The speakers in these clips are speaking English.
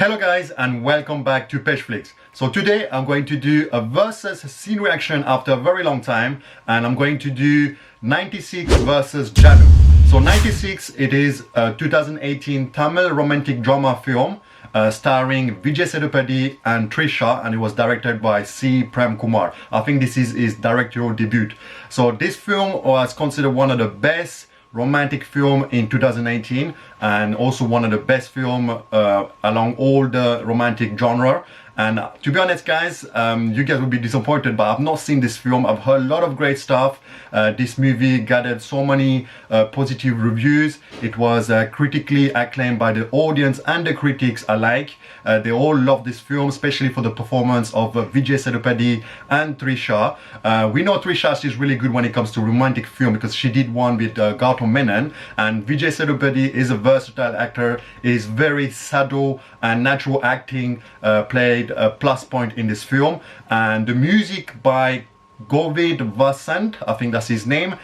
Hello guys and welcome back to PESHFlix. So today I'm going to do a versus scene reaction after a very long time, and I'm going to do 96 versus Jaanu. So 96, it is a 2018 Tamil romantic drama film starring Vijay Sethupathi and Trisha, and it was directed by C. Prem Kumar. I think this is his directorial debut. So this film was considered one of the best romantic film in 2018 and also one of the best film along all the romantic genre. And to be honest guys, you guys will be disappointed, but I've not seen this film. I've heard a lot of great stuff. This movie gathered so many positive reviews. It was critically acclaimed by the audience and the critics alike. They all love this film, especially for the performance of Vijay Sethupathi and Trisha. We know Trisha, she's really good when it comes to romantic film because she did one with Gautam Menon, and Vijay Sethupathi is a versatile actor. Is very subtle and natural acting played a plus point in this film, and the music by Govind Vasant, I think that's his name,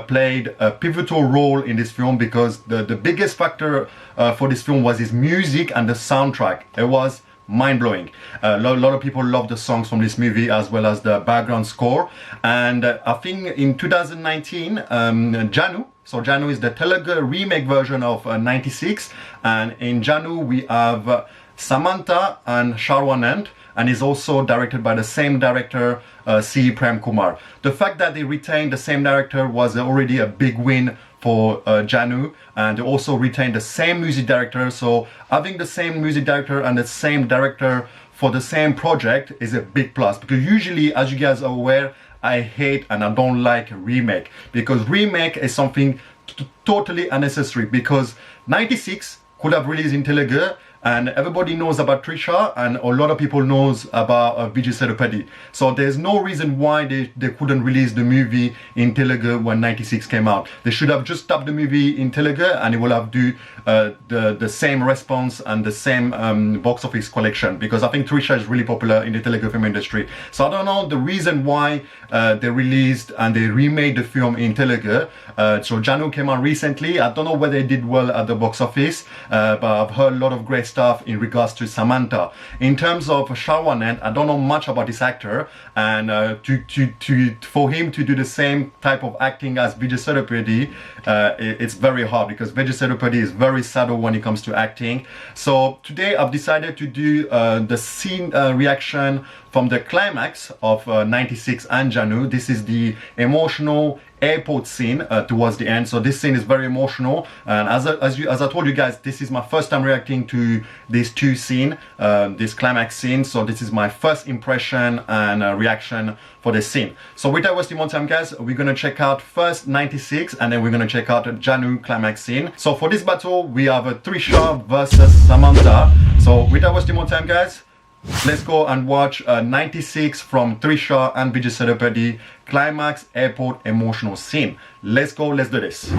played a pivotal role in this film because the biggest factor for this film was his music and the soundtrack. It was mind-blowing. A lot of people love the songs from this movie as well as the background score. And I think in 2019, Jaanu, so Jaanu is the Telugu remake version of 96, and in Jaanu we have Samantha and Sharwanand, and is also directed by the same director, C. Prem Kumar. The fact that they retained the same director was already a big win for Jaanu, and they also retained the same music director. So having the same music director and the same director for the same project is a big plus, because usually, as you guys are aware, I hate and I don't like remake, because remake is something totally unnecessary, because 96 could have released in Telugu and everybody knows about Trisha, and a lot of people knows about Vijay Sethupathi. So there's no reason why they couldn't release the movie in Telugu when 96 came out. They should have just dubbed the movie in Telugu and it will have the same response and the same box office collection, because I think Trisha is really popular in the Telugu film industry. So I don't know the reason why they released and they remade the film in Telugu. So Jaanu came out recently. I don't know whether they did well at the box office, but I've heard a lot of great stuff in regards to Samantha. In terms of Sharwanand, I don't know much about this actor, and for him to do the same type of acting as Vijay Sethupathi, it's very hard, because Vijay Sethupathi is very subtle when it comes to acting. So today I've decided to do the scene reaction from the climax of 96 and Jaanu. This is the emotional airport scene towards the end. So this scene is very emotional, and as I told you guys, this is my first time reacting to these two scenes, this climax scene. So this is my first impression and reaction for this scene. So without wasting more time guys, we're gonna check out first 96 and then we're gonna check out Jaanu climax scene. So for this battle we have Trisha versus Samantha. So without wasting more time guys, let's go and watch 96 from Trisha and Vijay Sethupathi climax airport emotional scene. Let's go, let's do this.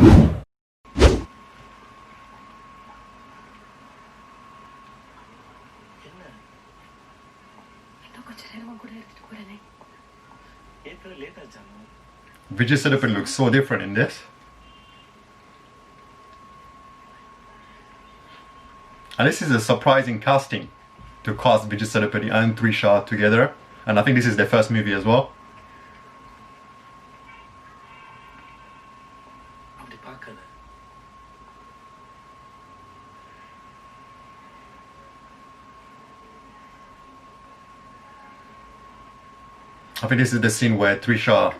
Vijay Sethupathi looks so different in this. And this is a surprising casting, to cast Vijay Sethupathi and Trisha together, and I think this is their first movie as well. I think this is the scene where Trisha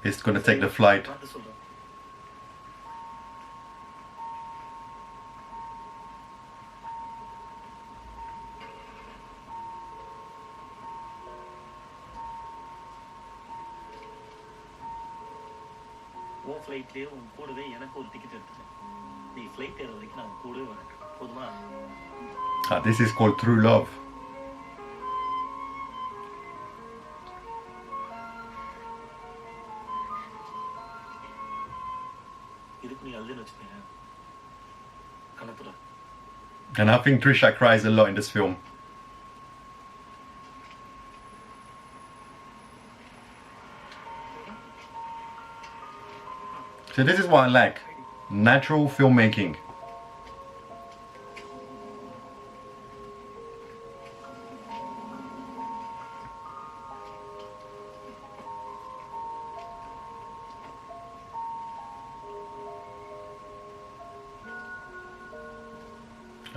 is going to take the flight. This is called True Love. And I think Trisha cries a lot in this film. So this is what I like. Natural filmmaking.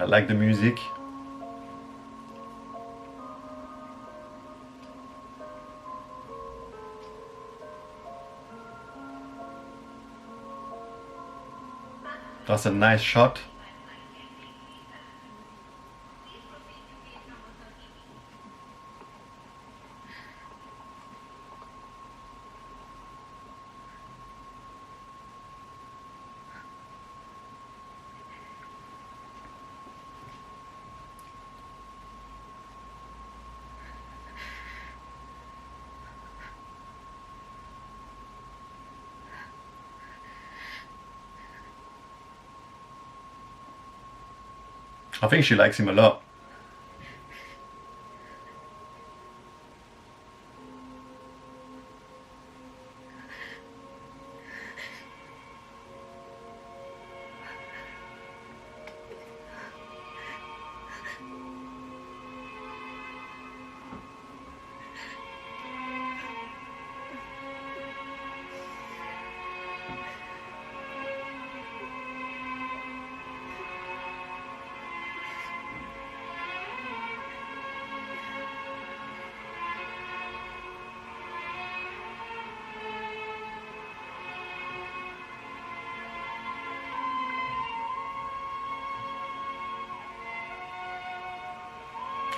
I like the music. That's a nice shot. I think she likes him a lot.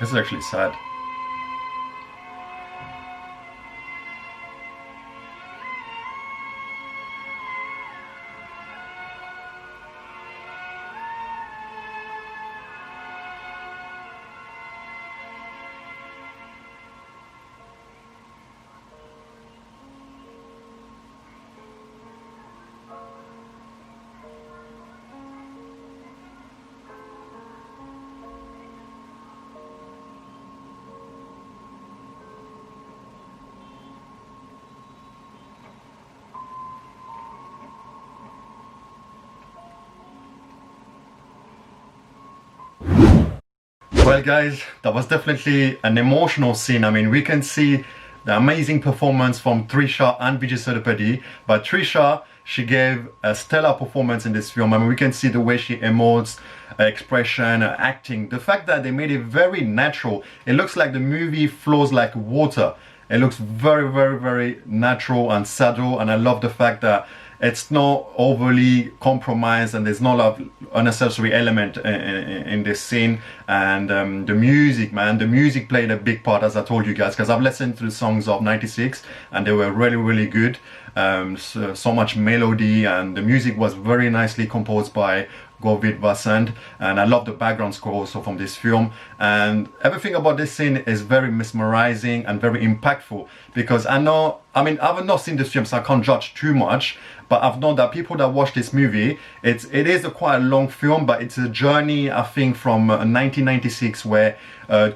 This is actually sad. Well guys, that was definitely an emotional scene. I mean, we can see the amazing performance from Trisha and Vijay Sethupathi, but Trisha, she gave a stellar performance in this film. I mean, we can see the way she emotes, expression, acting, the fact that they made it very natural. It looks like the movie flows like water. It looks very, very, very natural and subtle, and I love the fact that it's not overly compromised and there's not a lot of unnecessary element in this scene. And the music, man, the music played a big part, as I told you guys, because I've listened to the songs of '96 and they were really, really good. So much melody, and the music was very nicely composed by Govind Vasant, and I love the background score also from this film. And everything about this scene is very mesmerizing and very impactful, because I mean I've not seen this film, so I can't judge too much, but I've known that people that watch this movie, it is a quite a long film, but it's a journey, I think, from 1996 where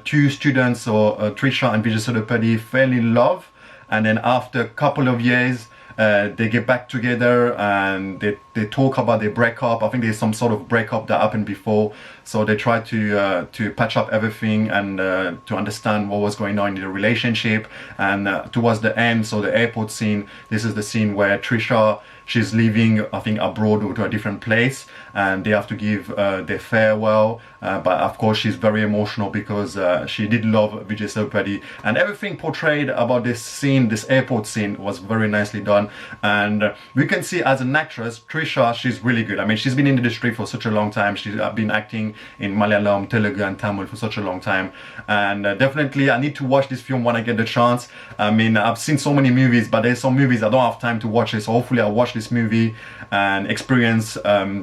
two students, or Trisha and Vijay Sethupathi, fell in love, and then after a couple of years they get back together and they talk about their breakup. I think there's some sort of breakup that happened before, so they try to patch up everything and to understand what was going on in the relationship. And towards the end, so the airport scene, this is the scene where Trisha, she's leaving, I think, abroad or to a different place, and they have to give their farewell. But of course, she's very emotional because she did love Vijay Sethupathi, and everything portrayed about this scene, this airport scene, was very nicely done. And we can see as an actress, Trisha, she's really good. I mean, she's been in the industry for such a long time. She's been acting in Malayalam, Telugu and Tamil for such a long time. And definitely, I need to watch this film when I get the chance. I mean, I've seen so many movies, but there's some movies I don't have time to watch it. So hopefully I'll watch this movie and experience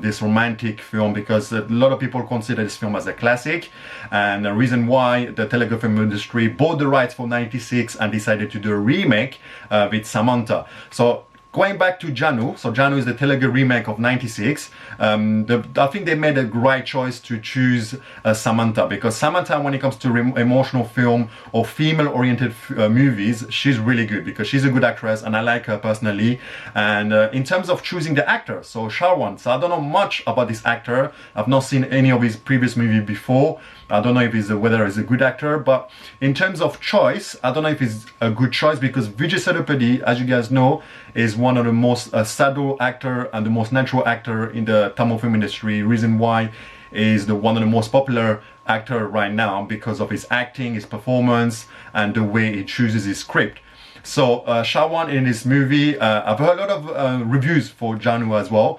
this romantic film, because a lot of people consider this film as a classic. And the reason why the Telugu film industry bought the rights for '96 and decided to do a remake with Samantha. So going back to Jaanu, so Jaanu is the Telugu remake of '96. I think they made a great choice to choose Samantha, because Samantha, when it comes to emotional film or female-oriented movies, she's really good, because she's a good actress and I like her personally. And in terms of choosing the actor, so Sharwan, so I don't know much about this actor. I've not seen any of his previous movies before. I don't know if whether he's a good actor, but in terms of choice, I don't know if he's a good choice, because Vijay Sethupathi, as you guys know, is one of the most subtle actor and the most natural actor in the Tamil film industry. Reason why is one of the most popular actor right now because of his acting, his performance, and the way he chooses his script. So Shawan in this movie, I've heard a lot of reviews for Jaanu as well.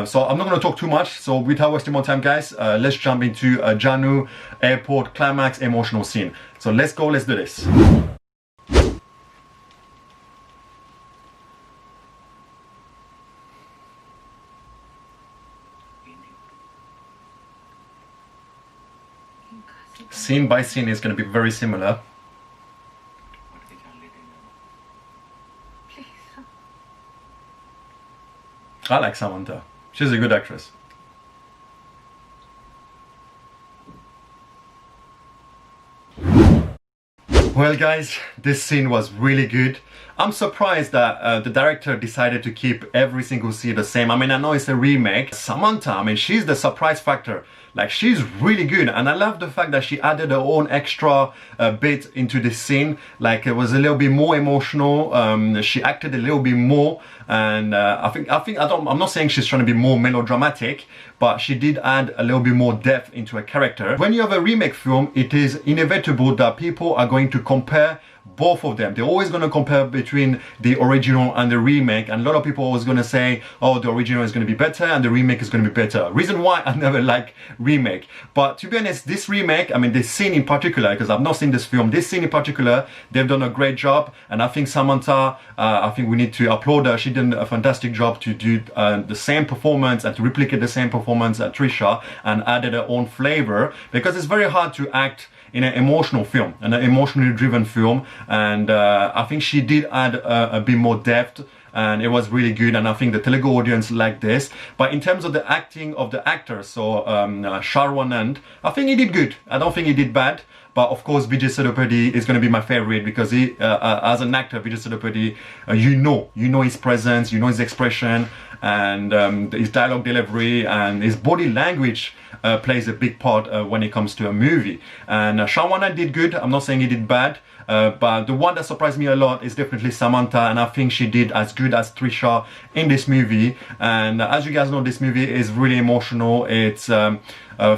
So I'm not going to talk too much. So without wasting more time, guys, let's jump into Jaanu airport climax emotional scene. So let's go, let's do this. Scene by scene is going to be very similar. I like Samantha. She's a good actress. Well guys, this scene was really good. I'm surprised that the director decided to keep every single scene the same. I mean, I know it's a remake. Samantha, I mean, she's the surprise factor. Like, she's really good, and I love the fact that she added her own extra bit into this scene. Like, it was a little bit more emotional. She acted a little bit more, and I'm not saying she's trying to be more melodramatic, but she did add a little bit more depth into her character. When you have a remake film, it is inevitable that people are going to compare both of them. They're always going to compare between the original and the remake, and a lot of people are always going to say, oh, the original is going to be better and the remake is going to be better. Reason why I never like remake. But to be honest, this remake, I mean, this scene in particular, because I've not seen this film, this scene in particular, they've done a great job. And I think Samantha, I think we need to applaud her. She did a fantastic job to do the same performance and to replicate the same performance as Trisha, and added her own flavor, because it's very hard to act in an emotional film, an emotionally driven film, and I think she did add a bit more depth, and it was really good, and I think the Telugu audience liked this. But in terms of the acting of the actors, so Sharwanand, I think he did good. I don't think he did bad. But of course, Vijay Sethupathi is going to be my favorite, because he, as an actor, Vijay Sethupathi, you know his presence, you know his expression, and his dialogue delivery and his body language plays a big part when it comes to a movie. And Shawana did good. I'm not saying he did bad. But the one that surprised me a lot is definitely Samantha, and I think she did as good as Trisha in this movie. And as you guys know, this movie is really emotional. It's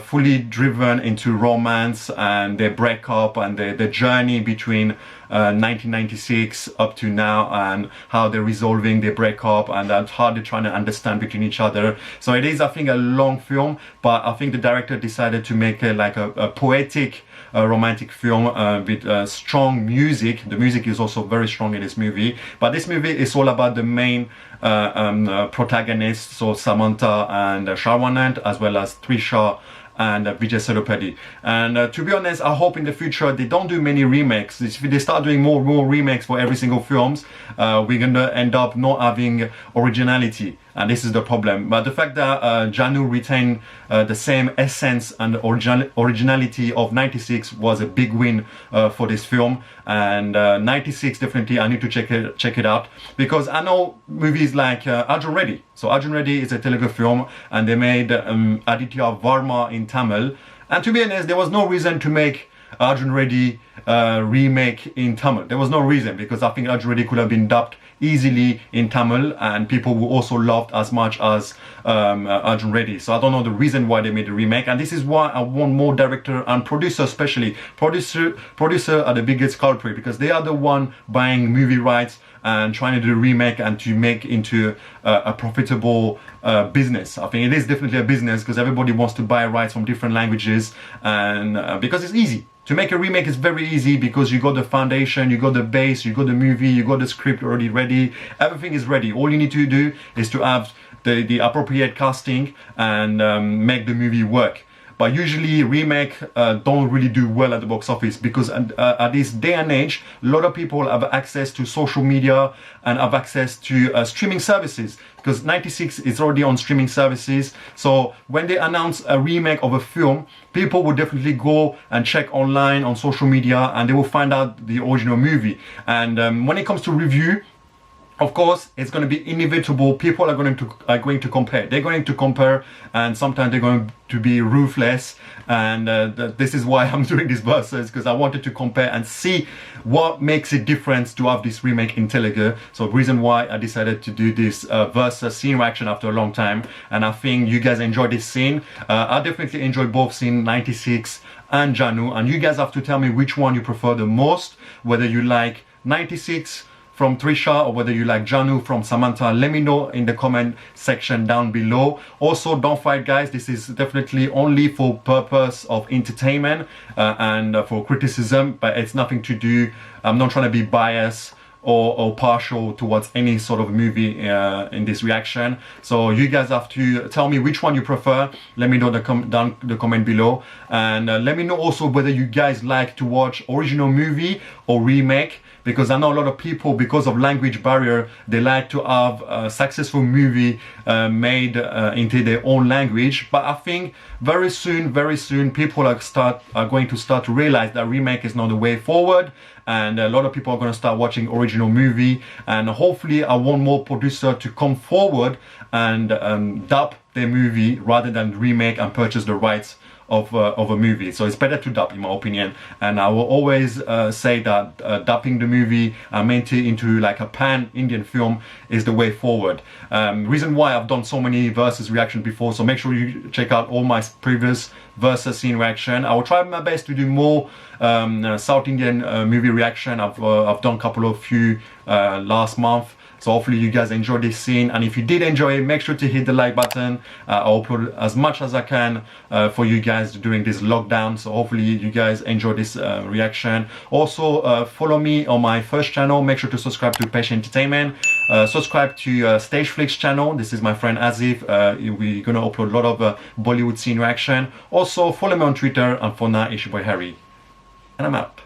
fully driven into romance and their breakup and the journey between 1996 up to now, and how they're resolving their breakup, and how they're trying to understand between each other. So it is, I think, a long film, but I think the director decided to make it like a poetic romantic film with strong music. The music is also very strong in this movie, but this movie is all about the main protagonists, so Samantha and Sharwanand, as well as Trisha and Vijay Sethupathi. And to be honest, I hope in the future they don't do many remakes. If they start doing more remakes for every single films, we're gonna end up not having originality, and this is the problem. But the fact that Jaanu retained the same essence and originality of 96 was a big win for this film. And 96, definitely I need to check it out, because I know movies like Arjun Reddy. So Arjun Reddy is a Telugu film, and they made Aditya Varma in Tamil, and to be honest, there was no reason to make Arjun Reddy remake in Tamil. There was no reason, because I think Arjun Reddy could have been dubbed easily in Tamil, and people who also loved as much as Arjun Reddy. So I don't know the reason why they made the remake, and this is why I want more director and producer, especially producer are the biggest culprit, because they are the one buying movie rights and trying to do a remake and to make into a profitable business. I think it is definitely a business, because everybody wants to buy rights from different languages, and because it's easy. To make a remake is very easy, because you got the foundation, you got the base, you got the movie, you got the script already ready. Everything is ready. All you need to do is to have the appropriate casting and make the movie work. But usually remake don't really do well at the box office, because at this day and age, a lot of people have access to social media and have access to streaming services, because 96 is already on streaming services. So when they announce a remake of a film, people will definitely go and check online on social media, and they will find out the original movie. And when it comes to review, Of course, it's going to be inevitable. People are going to compare. They're going to compare, and sometimes they're going to be ruthless. And this is why I'm doing this versus, because I wanted to compare and see what makes it different to have this remake in Telugu. So the reason why I decided to do this versus scene reaction after a long time, and I think you guys enjoy this scene. I definitely enjoy both scene 96 and Jaanu, and you guys have to tell me which one you prefer the most, whether you like 96 from Trisha or whether you like Jaanu from Samantha. Let me know in the comment section down below. Also, don't fight, guys. This is definitely only for purpose of entertainment and for criticism, but it's nothing to do. I'm not trying to be biased or partial towards any sort of movie in this reaction. So you guys have to tell me which one you prefer. Let me know down the comment below, and let me know also whether you guys like to watch original movie or remake, because I know a lot of people, because of language barrier, they like to have a successful movie made into their own language. But I think very soon people are going to start to realize that remake is not the way forward, and a lot of people are going to start watching original movie. And hopefully I want more producer to come forward and dub their movie rather than remake and purchase the rights of a movie. So it's better to dub, in my opinion. And I will always say that dubbing the movie and making it into like a pan-Indian film is the way forward. Reason why I've done so many versus reaction before, so make sure you check out all my previous versus scene reaction. I will try my best to do more South Indian movie reaction. I've done a couple of few last month. So hopefully you guys enjoyed this scene, and if you did enjoy it, make sure to hit the like button. I'll upload as much as I can for you guys during this lockdown. So hopefully you guys enjoy this reaction. Also follow me on my first channel. Make sure to subscribe to Pesh Entertainment. Subscribe to PESHFlix channel. This is my friend Azif. We're gonna upload a lot of Bollywood scene reaction. Also follow me on Twitter, and for now it's your boy Harry, and I'm out.